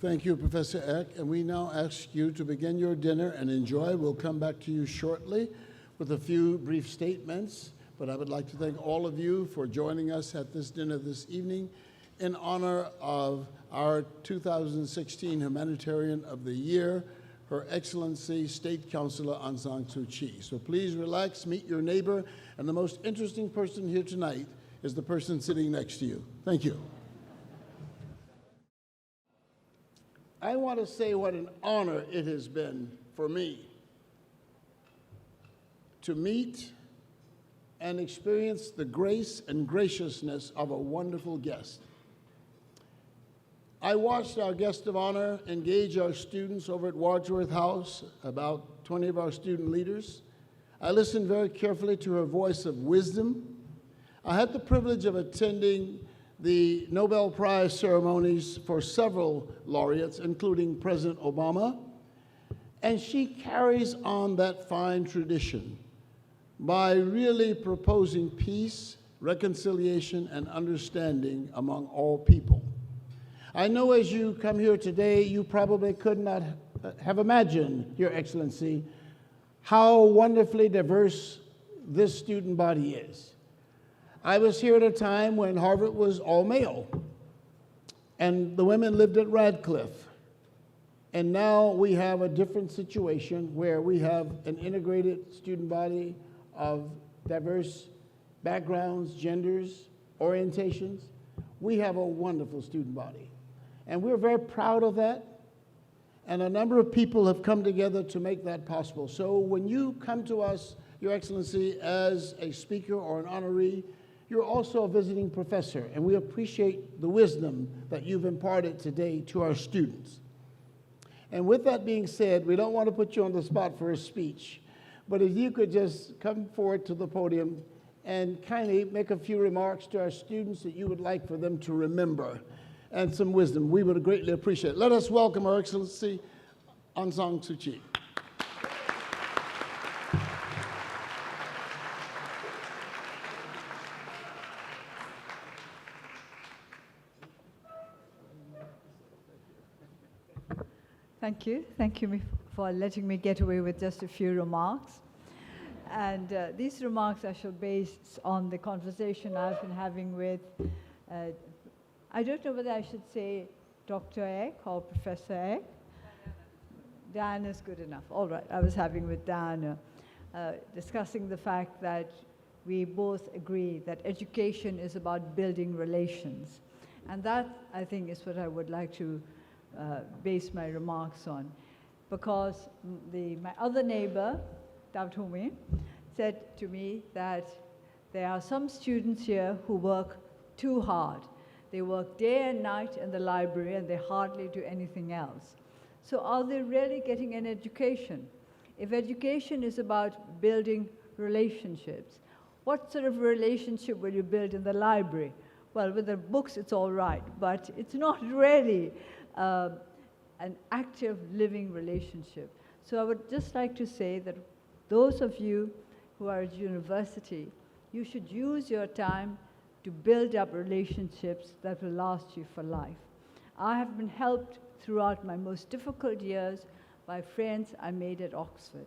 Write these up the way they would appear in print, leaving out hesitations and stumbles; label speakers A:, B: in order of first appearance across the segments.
A: Thank you, Professor Eck. And we now ask you to begin your dinner and enjoy. We'll come back to you shortly with a few brief statements. But I would like to thank all of you for joining us at this dinner this evening in honor of our 2016 Humanitarian of the Year, Her Excellency State Councilor Aung San Suu Kyi. So please relax, meet your neighbor, and the most interesting person here tonight is the person sitting next to you. Thank you. I want to say what an honor it has been for me to meet and experience the grace and graciousness of a wonderful guest. I watched our guest of honor engage our students over at Wadsworth House, about 20 of our student leaders. I listened very carefully to her voice of wisdom. I had the privilege of attending the Nobel Prize ceremonies for several laureates, including President Obama, and she carries on that fine tradition by really proposing peace, reconciliation, and understanding among all people. I know as you come here today, you probably could not have imagined, Your Excellency, how wonderfully diverse this student body is. I was here at a time when Harvard was all male, and the women lived at Radcliffe. And now we have a different situation where we have an integrated student body of diverse backgrounds, genders, orientations. We have a wonderful student body. And we're very proud of that. And a number of people have come together to make that possible. So when you come to us, Your Excellency, as a speaker or an honoree, you're also a visiting professor, and we appreciate the wisdom that you've imparted today to our students. And with that being said, we don't want to put you on the spot for a speech, but if you could just come forward to the podium and kindly make a few remarks to our students that you would like for them to remember, and some wisdom, we would greatly appreciate it. Let us welcome Her Excellency Aung San Suu Kyi.
B: Thank you for letting me get away with just a few remarks. And these remarks I shall base on the conversation I've been having with, I don't know whether I should say Dr. Eck or Professor Eck. Diana is good enough. All right, I was having with Diana, discussing the fact that we both agree that education is about building relations. And that, I think, is what I would like to base my remarks on, because my other neighbor, Tavtumi, said to me that there are some students here who work too hard. They work day and night in the library and they hardly do anything else. So are they really getting an education? If education is about building relationships, what sort of relationship will you build in the library? Well, with the books it's all right, but it's not really an active living relationship. So I would just like to say that those of you who are at university, you should use your time to build up relationships that will last you for life. I have been helped throughout my most difficult years by friends I made at Oxford.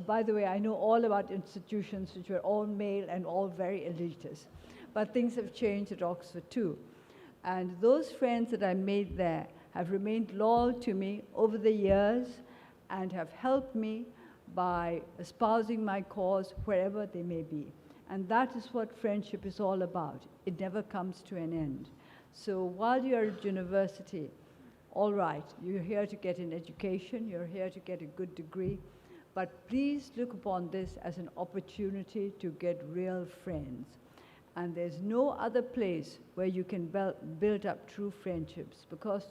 B: By the way, I know all about institutions which were all male and all very elitist, but things have changed at Oxford too. And those friends that I made there have remained loyal to me over the years and have helped me by espousing my cause wherever they may be. And that is what friendship is all about. It never comes to an end. So while you're at university, all right, you're here to get an education, you're here to get a good degree, but please look upon this as an opportunity to get real friends. And there's no other place where you can build up true friendships, because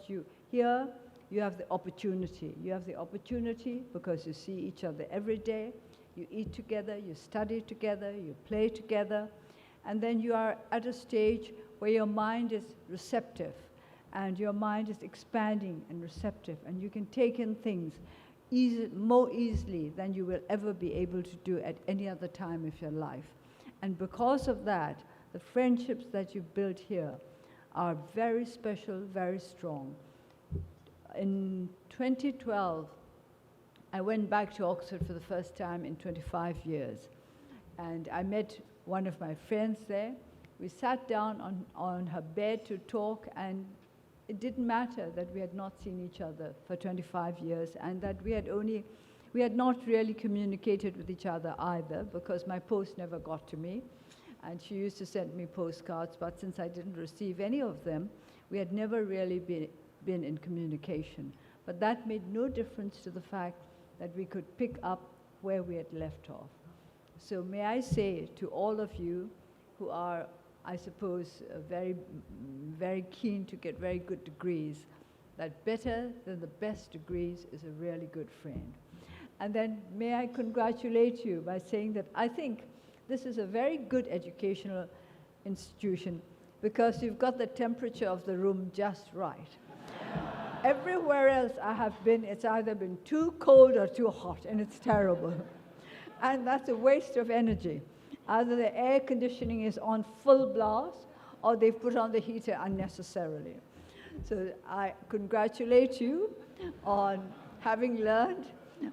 B: here you have the opportunity. You have the opportunity because you see each other every day, you eat together, you study together, you play together, and then you are at a stage where your mind is receptive and your mind is expanding and receptive, and you can take in things more easily than you will ever be able to do at any other time of your life. And because of that, the friendships that you've built here are very special, very strong. In 2012, I went back to Oxford for the first time in 25 years. And I met one of my friends there. We sat down on her bed to talk, and it didn't matter that we had not seen each other for 25 years, and that we had not really communicated with each other either, because my post never got to me. And she used to send me postcards, but since I didn't receive any of them, we had never really been in communication. But that made no difference to the fact that we could pick up where we had left off. So may I say to all of you who are, I suppose, very keen to get very good degrees, that better than the best degrees is a really good friend. And then may I congratulate you by saying that I think this is a very good educational institution, because you've got the temperature of the room just right. Everywhere else I have been, it's either been too cold or too hot, and it's terrible. And that's a waste of energy. Either the air conditioning is on full blast, or they've put on the heater unnecessarily. So I congratulate you on having learned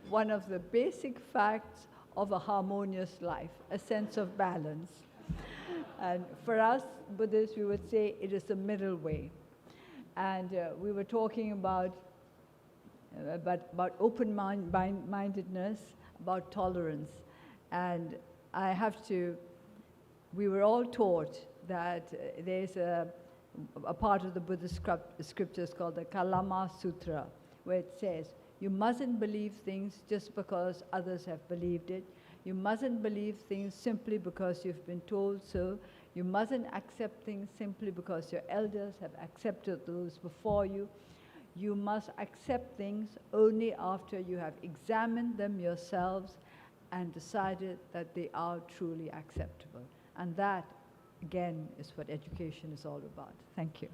B: one of the basic facts of a harmonious life, a sense of balance. And for us Buddhists, we would say it is the middle way. And we were talking about open-mindedness, about tolerance. And we were all taught that there's a part of the Buddhist scriptures called the Kalama Sutra, where it says, you mustn't believe things just because others have believed it. You mustn't believe things simply because you've been told so. You mustn't accept things simply because your elders have accepted those before you. You must accept things only after you have examined them yourselves and decided that they are truly acceptable. And that, again, is what education is all about. Thank you.